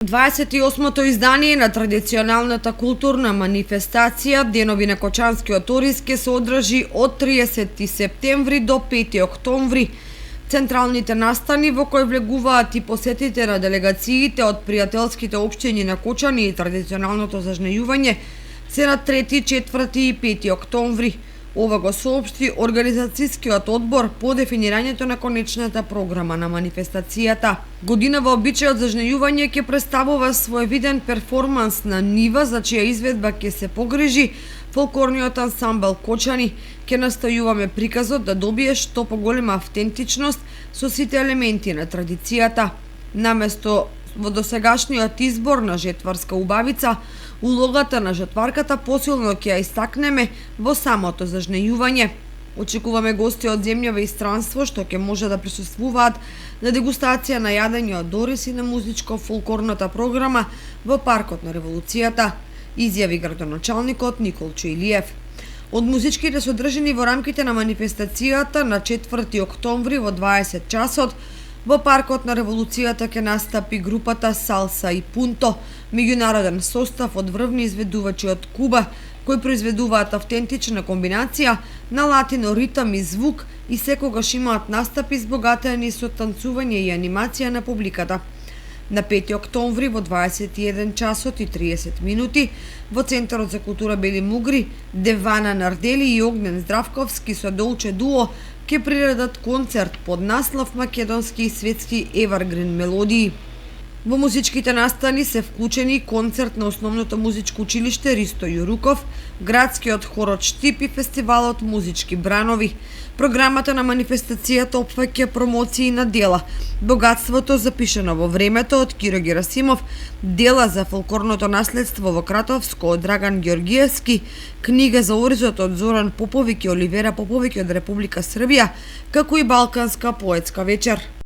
28-то издание на традиционалната културна манифестација Денови на Кочанскиот ориз ќе се одржи од 30 септември до 5 октомври. Централните настани во кои влегуваат и посетите на делегациите од пријателските општини на Кочани и традиционалното зажнејување се на 3, 4 и 5 октомври. Ова го соопшти Организацијскиот одбор по дефинирањето на конечната програма на манифестацијата. Годинава обичајот за жнејување ќе представува своевиден перформанс на нива за чија изведба ќе се погрижи фолклорниот ансамбл Кочани. Ќе настојуваме приказот да добие што поголема автентичност со сите елементи на традицијата. Наместо во досегашниот избор на жетварска убавица, улогата на жетварката посилно ќе ја истакнеме во самото зажнејување. Очекуваме гости од земјава и странство што ќе може да присуствуваат на дегустација на јадење од ориз и на музичко-фолклорната програма во Паркот на Револуцијата, изјави градоначалникот Николчо Илиев. Од музичките содржини во рамките на манифестацијата на 4 октомври во 20 часот во Паркот на Револуцијата ќе настапи групата Салса и Пунто, меѓународен состав од врвни изведувачи од Куба, кои произведуваат автентична комбинација на латино ритам и звук и секогаш имаат настапи збогатени со танцување и анимација на публиката. На 5 октомври во 21 часот и 30 минути во Центарот за култура Бели Мугри, Девана Нардели и Огнен Здравковски со Долче Дуо ќе приредат концерт под наслов Македонски и светски еваргрин мелодии. Во музичките настани се вклучени концерт на Основното музичко училиште Ристо Јуруков, градскиот хор од Штип и фестивалот Музички бранови. Програмата на манифестацијата опфаќа промоции на дела Богатството запишано во времето од Киро Герасимов, дела за фолклорното наследство во Кратовско од Драган Ѓоргиевски, книга за оризот од Зоран Поповиќ и Оливера Поповиќ од Република Србија, како и Балканска поетска вечер.